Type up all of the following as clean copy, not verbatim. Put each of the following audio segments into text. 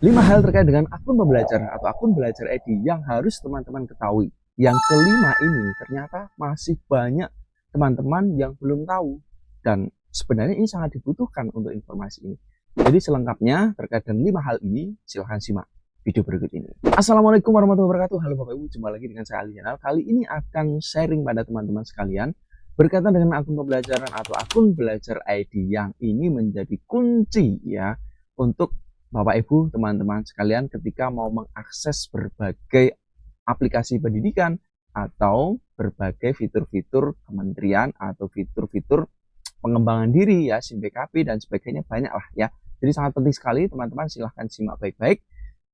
5 hal terkait dengan akun pembelajaran atau akun belajar ID yang harus teman-teman ketahui. Yang kelima ini ternyata masih banyak teman-teman yang belum tahu dan sebenarnya ini sangat dibutuhkan untuk informasi ini. Jadi selengkapnya terkait dengan 5 hal ini silahkan simak video berikut ini. Assalamualaikum warahmatullahi wabarakatuh. Halo Bapak Ibu, jumpa lagi dengan saya Ali Janal. Kali ini akan sharing pada teman-teman sekalian berkaitan dengan akun pembelajaran atau akun belajar ID yang ini menjadi kunci ya untuk Bapak Ibu, teman-teman sekalian ketika mau mengakses berbagai aplikasi pendidikan atau berbagai fitur-fitur kementerian atau fitur-fitur pengembangan diri ya, SIM BKP dan sebagainya banyak lah ya. Jadi sangat penting sekali teman-teman, silahkan simak baik-baik.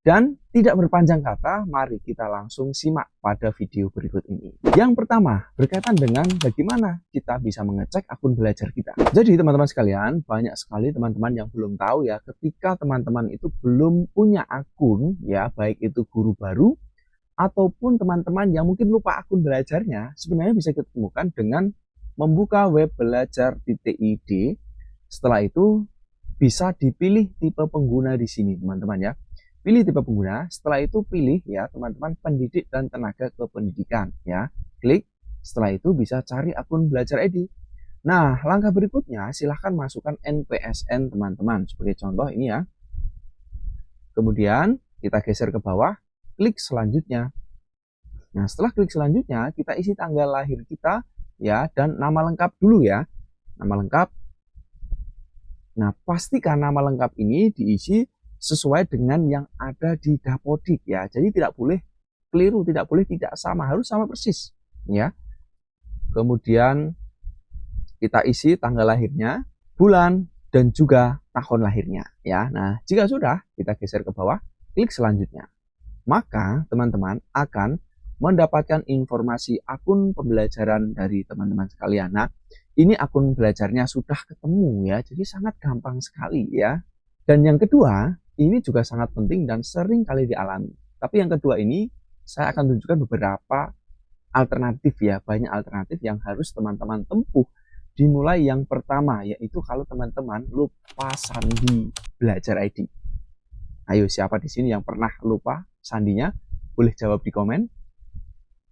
Dan tidak berpanjang kata, mari kita langsung simak pada video berikut ini. Yang pertama, berkaitan dengan bagaimana kita bisa mengecek akun belajar kita. Jadi teman-teman sekalian, banyak sekali teman-teman yang belum tahu ya, ketika teman-teman itu belum punya akun ya, baik itu guru baru, ataupun teman-teman yang mungkin lupa akun belajarnya, sebenarnya bisa kita temukan dengan membuka web belajar.id. Setelah itu, bisa dipilih tipe pengguna di sini teman-teman ya. Pilih tipe pengguna, setelah itu pilih ya teman-teman pendidik dan tenaga kependidikan ya. Klik, setelah itu bisa cari akun belajar ID. Nah, langkah berikutnya silahkan masukkan NPSN teman-teman. Sebagai contoh ini ya. Kemudian kita geser ke bawah, klik selanjutnya. Nah, setelah klik selanjutnya, kita isi tanggal lahir kita ya dan nama lengkap dulu ya. Nama lengkap. Nah, pastikan nama lengkap ini diisi sesuai dengan yang ada di Dapodik ya. Jadi tidak boleh keliru, tidak boleh tidak sama, harus sama persis ya. Kemudian kita isi tanggal lahirnya, bulan dan juga tahun lahirnya ya. Nah, jika sudah, kita geser ke bawah, klik selanjutnya. Maka teman-teman akan mendapatkan informasi akun pembelajaran dari teman-teman sekalian. Nah, ini akun belajarnya sudah ketemu ya. Jadi sangat gampang sekali ya. Dan yang kedua, ini juga sangat penting dan sering kali dialami. Tapi yang kedua ini, saya akan tunjukkan beberapa alternatif ya. Banyak alternatif yang harus teman-teman tempuh. Dimulai yang pertama, yaitu kalau teman-teman lupa sandi belajar ID. Ayo, siapa di sini yang pernah lupa sandinya? Boleh jawab di komen.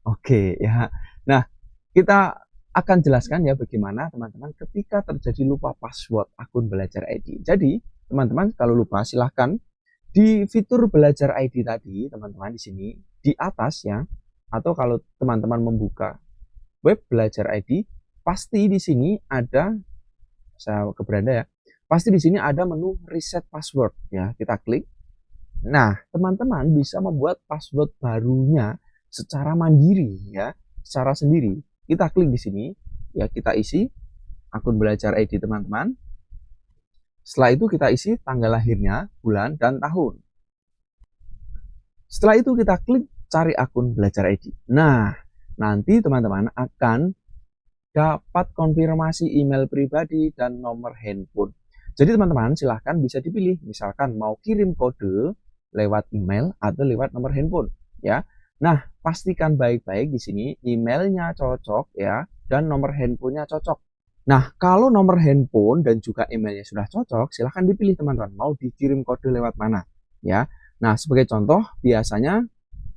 Oke ya. Nah, kita akan jelaskan ya bagaimana teman-teman ketika terjadi lupa password akun belajar ID. Jadi, teman-teman kalau lupa silahkan di fitur belajar ID tadi, teman-teman di sini di atas ya, atau kalau teman-teman membuka web belajar ID, pasti di sini ada, saya ke beranda ya, pasti di sini ada menu reset password ya, kita klik. Nah, teman-teman bisa membuat password barunya secara mandiri ya, secara sendiri. Kita klik di sini ya, kita isi akun belajar ID teman-teman. Setelah itu kita isi tanggal lahirnya, bulan, dan tahun. Setelah itu kita klik cari akun belajar ID. Nah, nanti teman-teman akan dapat konfirmasi email pribadi dan nomor handphone. Jadi teman-teman silahkan bisa dipilih, misalkan mau kirim kode lewat email atau lewat nomor handphone ya. Nah, pastikan baik-baik di sini emailnya cocok ya dan nomor handphonenya cocok. Nah, kalau nomor handphone dan juga emailnya sudah cocok, silahkan dipilih teman-teman, mau dikirim kode lewat mana ya. Nah, sebagai contoh, biasanya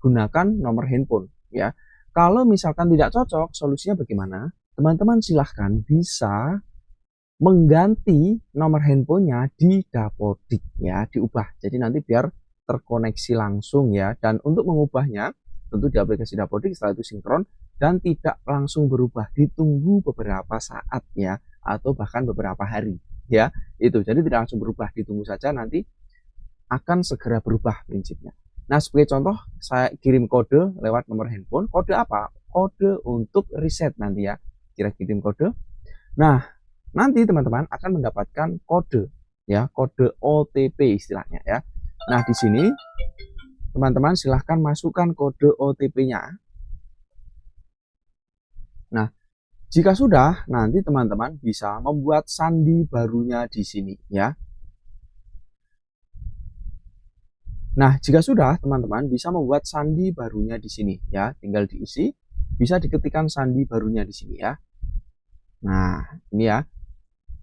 gunakan nomor handphone ya. Kalau misalkan tidak cocok, solusinya bagaimana? Teman-teman silahkan bisa mengganti nomor handphonenya di Dapodik ya, diubah. Jadi nanti biar terkoneksi langsung ya. Dan untuk mengubahnya, tentu di aplikasi Dapodik, setelah itu sinkron dan tidak langsung berubah, ditunggu beberapa saat ya, atau bahkan beberapa hari ya. Itu jadi tidak langsung berubah, ditunggu saja, nanti akan segera berubah prinsipnya. Nah, sebagai contoh saya kirim kode lewat nomor handphone. Kode apa? Kode untuk reset nanti ya, kita kirim kode. Nah, nanti teman-teman akan mendapatkan kode ya, kode OTP istilahnya ya. Nah, di sini teman-teman silahkan masukkan kode OTP-nya. Nah, jika sudah, nanti teman-teman bisa membuat sandi barunya di sini ya. Nah, jika sudah, teman-teman bisa membuat sandi barunya di sini ya. Tinggal diisi, bisa diketikkan sandi barunya di sini ya. Nah, ini ya.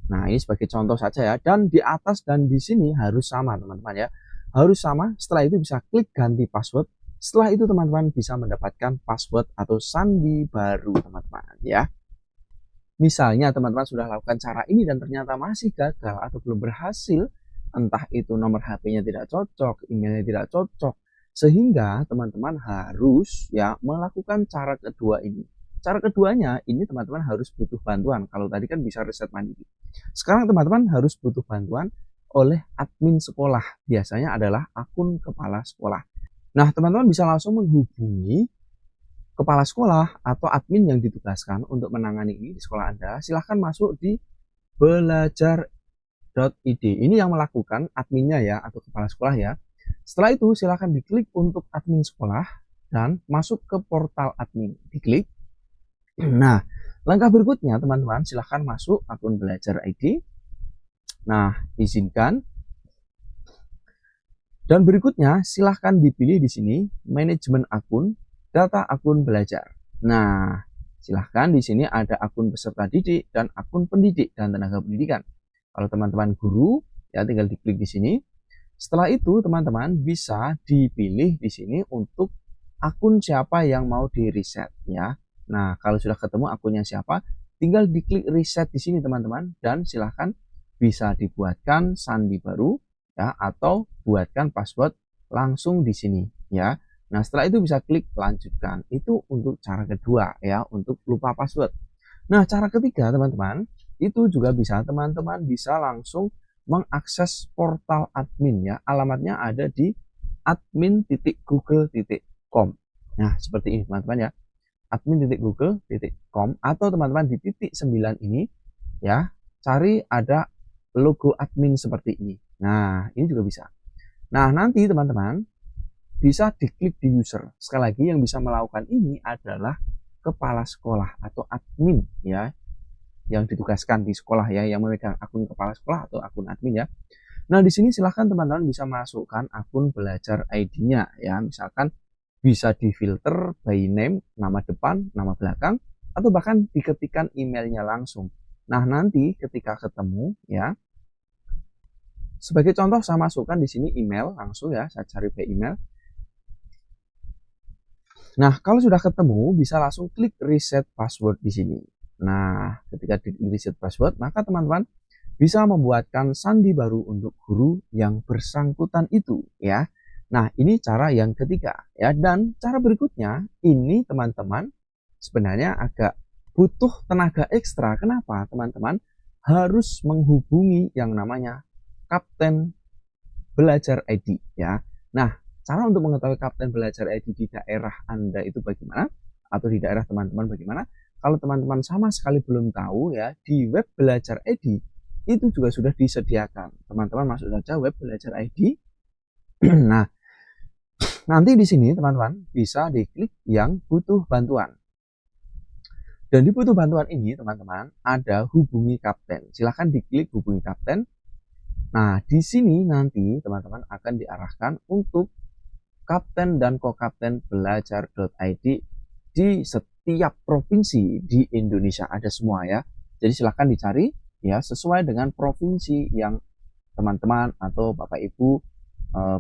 Nah, ini sebagai contoh saja ya. Dan di atas dan di sini harus sama teman-teman ya. harus sama. Setelah itu bisa klik ganti password. Setelah itu teman-teman bisa mendapatkan password atau sandi baru teman-teman ya. Misalnya teman-teman sudah lakukan cara ini dan ternyata masih gagal atau belum berhasil, entah itu nomor HP-nya tidak cocok, emailnya tidak cocok, sehingga teman-teman harus ya melakukan cara kedua ini. Cara keduanya ini teman-teman harus butuh bantuan. Kalau tadi kan bisa reset mandiri. Sekarang teman-teman harus butuh bantuan oleh admin sekolah. Biasanya adalah akun kepala sekolah. Nah, teman-teman bisa langsung menghubungi kepala sekolah atau admin yang ditugaskan untuk menangani ini di sekolah Anda. Silahkan masuk di belajar.id. Ini yang melakukan adminnya ya, atau kepala sekolah ya. Setelah itu silahkan diklik untuk admin sekolah dan masuk ke portal admin. Diklik. Nah, langkah berikutnya teman-teman silahkan masuk akun belajar ID. Nah, izinkan. Dan berikutnya silahkan dipilih di sini manajemen akun, data akun belajar. Nah, silahkan di sini ada akun peserta didik dan akun pendidik dan tenaga pendidikan. Kalau teman-teman guru, ya tinggal diklik di sini. Setelah itu teman-teman bisa dipilih di sini untuk akun siapa yang mau di reset ya. Nah, kalau sudah ketemu akunnya siapa, tinggal diklik reset di sini teman-teman dan silahkan bisa dibuatkan sandi baru ya atau buatkan password langsung di sini ya. Nah, setelah itu bisa klik lanjutkan. Itu untuk cara kedua ya, untuk lupa password. Nah, cara ketiga teman-teman, itu juga bisa teman-teman bisa langsung mengakses portal admin ya. Alamatnya ada di admin.google.com. Nah, seperti ini teman-teman ya. admin.google.com atau teman-teman di titik 9 ini ya, cari ada logo admin seperti ini. Nah, ini juga bisa. Nah, nanti teman-teman bisa diklik di user. Sekali lagi yang bisa melakukan ini adalah kepala sekolah atau admin ya, yang ditugaskan di sekolah ya, yang memegang akun kepala sekolah atau akun admin ya. Nah, di sini silahkan teman-teman bisa masukkan akun belajar ID-nya ya. Misalkan bisa difilter by name, nama depan, nama belakang, atau bahkan diketikkan emailnya langsung. Nah, nanti ketika ketemu ya, sebagai contoh saya masukkan di sini email langsung ya, saya cari by email. Nah, kalau sudah ketemu bisa langsung klik reset password di sini. Nah, ketika di reset password, maka teman-teman bisa membuatkan sandi baru untuk guru yang bersangkutan itu ya. Nah, ini cara yang ketiga ya, dan cara berikutnya ini teman-teman sebenarnya agak butuh tenaga ekstra. Kenapa? Teman-teman harus menghubungi yang namanya Kapten Belajar ID ya. Nah, cara untuk mengetahui Kapten Belajar ID di daerah Anda itu bagaimana? Atau di daerah teman-teman bagaimana? Kalau teman-teman sama sekali belum tahu ya, di web Belajar ID itu juga sudah disediakan. Teman-teman masuk saja web Belajar ID. Nah, nanti di sini teman-teman bisa diklik yang butuh bantuan. Dan di butuh bantuan ini teman-teman ada hubungi kapten. Silahkan diklik hubungi kapten. Nah, di sini nanti teman-teman akan diarahkan untuk kapten dan kokapten belajar.id di setiap provinsi di Indonesia, ada semua ya. Jadi silahkan dicari ya sesuai dengan provinsi yang teman-teman atau Bapak Ibu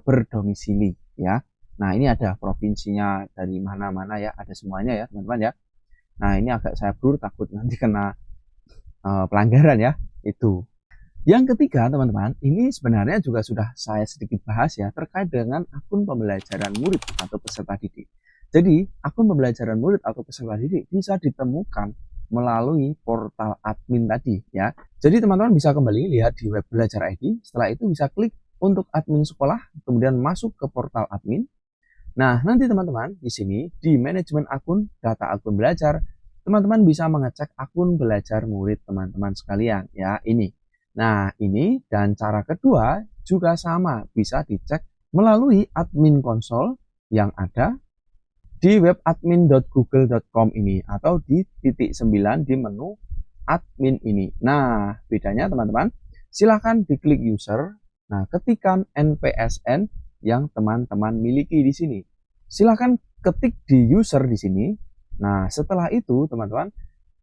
berdomisili ya. Nah, ini ada provinsinya dari mana-mana ya, ada semuanya ya teman-teman ya. Nah, ini agak saya blur takut nanti kena pelanggaran ya, itu. Yang ketiga teman-teman, ini sebenarnya juga sudah saya sedikit bahas ya, terkait dengan akun pembelajaran murid atau peserta didik. Jadi, akun pembelajaran murid atau peserta didik bisa ditemukan melalui portal admin tadi ya. Jadi teman-teman bisa kembali lihat di web Belajar ID, setelah itu bisa klik untuk admin sekolah, kemudian masuk ke portal admin. Nah, nanti teman-teman di sini di manajemen akun, data akun belajar, teman-teman bisa mengecek akun belajar murid teman-teman sekalian ya, ini. Nah, ini dan cara kedua juga sama, bisa dicek melalui admin konsol yang ada di web admin.google.com ini atau di titik 9 di menu admin ini. Nah, bedanya teman-teman, silahkan diklik user. Nah, ketikkan NPSN yang teman-teman miliki di sini. Silahkan ketik di user di sini. Nah, setelah itu teman-teman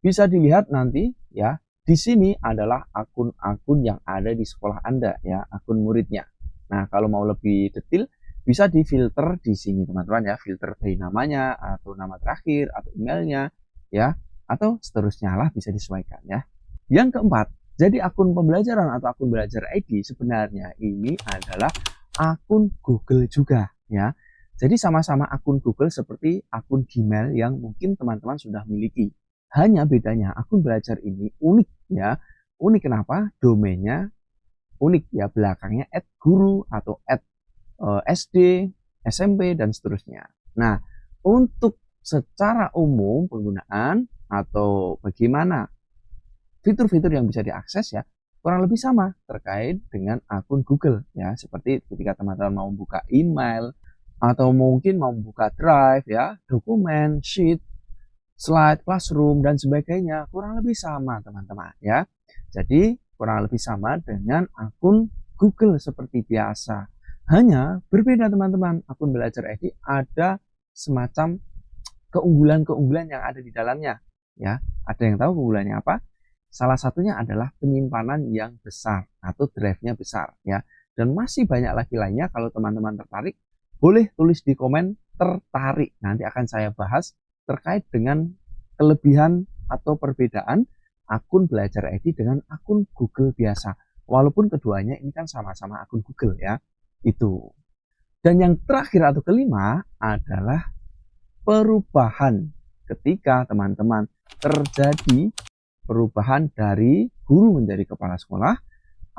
bisa dilihat nanti ya, di sini adalah akun-akun yang ada di sekolah Anda ya, akun muridnya. Nah, kalau mau lebih detail bisa difilter di sini teman-teman ya, filter by namanya atau nama terakhir atau emailnya ya, atau seterusnya lah bisa disesuaikan ya. Yang keempat, jadi akun pembelajaran atau akun belajar ID sebenarnya ini adalah akun Google juga ya. Jadi sama-sama akun Google seperti akun Gmail yang mungkin teman-teman sudah miliki. Hanya bedanya akun belajar ini unik ya. Unik kenapa? Domainnya unik ya, belakangnya @guru atau @SD, SMP dan seterusnya. Nah, untuk secara umum penggunaan atau bagaimana fitur-fitur yang bisa diakses ya kurang lebih sama terkait dengan akun Google ya, seperti ketika teman-teman mau buka email atau mungkin mau buka Drive ya, dokumen, sheet, slide, classroom dan sebagainya kurang lebih sama teman-teman ya. Jadi kurang lebih sama dengan akun Google seperti biasa. Hanya berbeda teman-teman, akun belajar ID ada semacam keunggulan-keunggulan yang ada di dalamnya ya. Ada yang tahu keunggulannya apa? Salah satunya adalah penyimpanan yang besar atau drive-nya besar ya. Dan masih banyak lagi lainnya. Kalau teman-teman tertarik, boleh tulis di komen tertarik. Nanti akan saya bahas terkait dengan kelebihan atau perbedaan akun belajar ID dengan akun Google biasa. Walaupun keduanya ini kan sama-sama akun Google ya. Itu. Dan yang terakhir atau kelima adalah perubahan ketika teman-teman terjadi perubahan dari guru menjadi kepala sekolah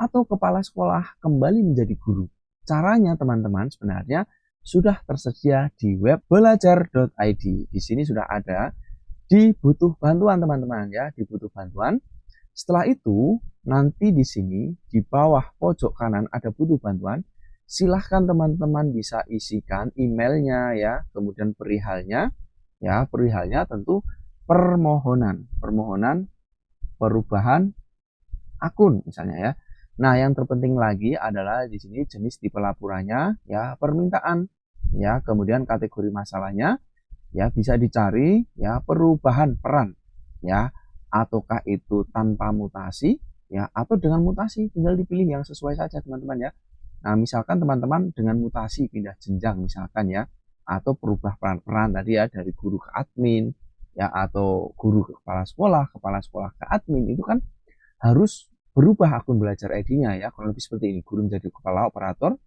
atau kepala sekolah kembali menjadi guru. Caranya teman-teman sebenarnya sudah tersedia di web belajar.id. Di sini sudah ada di butuh bantuan teman-teman ya, di butuh bantuan. Setelah itu nanti di sini di bawah pojok kanan ada butuh bantuan. Silahkan teman-teman bisa isikan emailnya ya, kemudian perihalnya ya, perihalnya tentu permohonan perubahan akun misalnya ya. Nah, yang terpenting lagi adalah di sini jenis tipe laporannya ya, permintaan ya, kemudian kategori masalahnya ya, bisa dicari ya, perubahan peran ya, ataukah itu tanpa mutasi ya atau dengan mutasi, tinggal dipilih yang sesuai saja teman-teman ya. Nah, misalkan teman-teman dengan mutasi pindah jenjang misalkan ya, atau perubah peran-peran tadi ya, dari guru ke admin ya, atau guru ke kepala sekolah ke admin, itu kan harus berubah akun belajar ID-nya ya, kurang lebih seperti ini. Guru menjadi kepala operator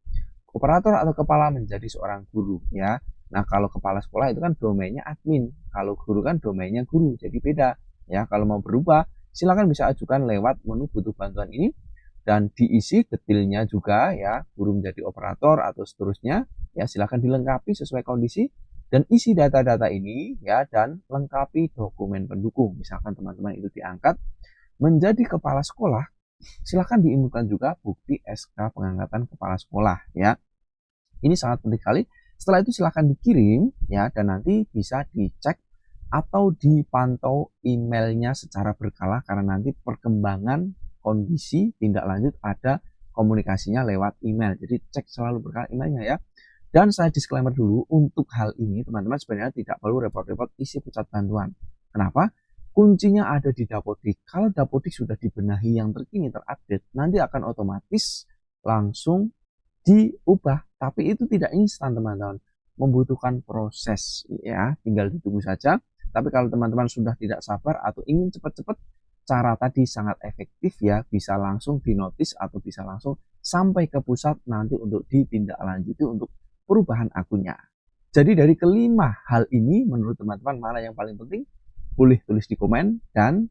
atau kepala menjadi seorang guru ya. Nah, kalau kepala sekolah itu kan domainnya admin, kalau guru kan domainnya guru, jadi beda ya. Kalau mau berubah silakan bisa ajukan lewat menu butuh bantuan ini dan diisi detailnya juga ya, guru menjadi operator atau seterusnya ya, silakan dilengkapi sesuai kondisi dan isi data-data ini ya, dan lengkapi dokumen pendukung. Misalkan teman-teman itu diangkat menjadi kepala sekolah, silakan diinputkan juga bukti SK pengangkatan kepala sekolah ya. Ini sangat penting sekali. Setelah itu silakan dikirim ya, dan nanti bisa dicek atau dipantau emailnya secara berkala karena nanti perkembangan kondisi tindak lanjut ada komunikasinya lewat email. Jadi cek selalu berkala emailnya ya. Dan saya disclaimer dulu, untuk hal ini teman-teman sebenarnya tidak perlu repot-repot isi pusat bantuan. Kenapa? Kuncinya ada di Dapodik. Kalau Dapodik sudah dibenahi yang terkini, terupdate, nanti akan otomatis langsung diubah. Tapi itu tidak instan teman-teman, membutuhkan proses ya, tinggal ditunggu saja. Tapi kalau teman-teman sudah tidak sabar atau ingin cepat-cepat, cara tadi sangat efektif ya, bisa langsung dinotis atau bisa langsung sampai ke pusat nanti untuk ditindaklanjuti untuk perubahan akunnya. Jadi dari kelima hal ini menurut teman-teman mana yang paling penting? Boleh tulis di komen dan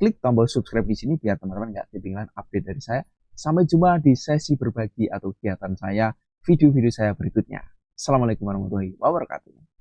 klik tombol subscribe di sini biar teman-teman nggak ketinggalan update dari saya. Sampai jumpa di sesi berbagi atau kegiatan saya, video-video saya berikutnya. Assalamualaikum warahmatullahi wabarakatuh.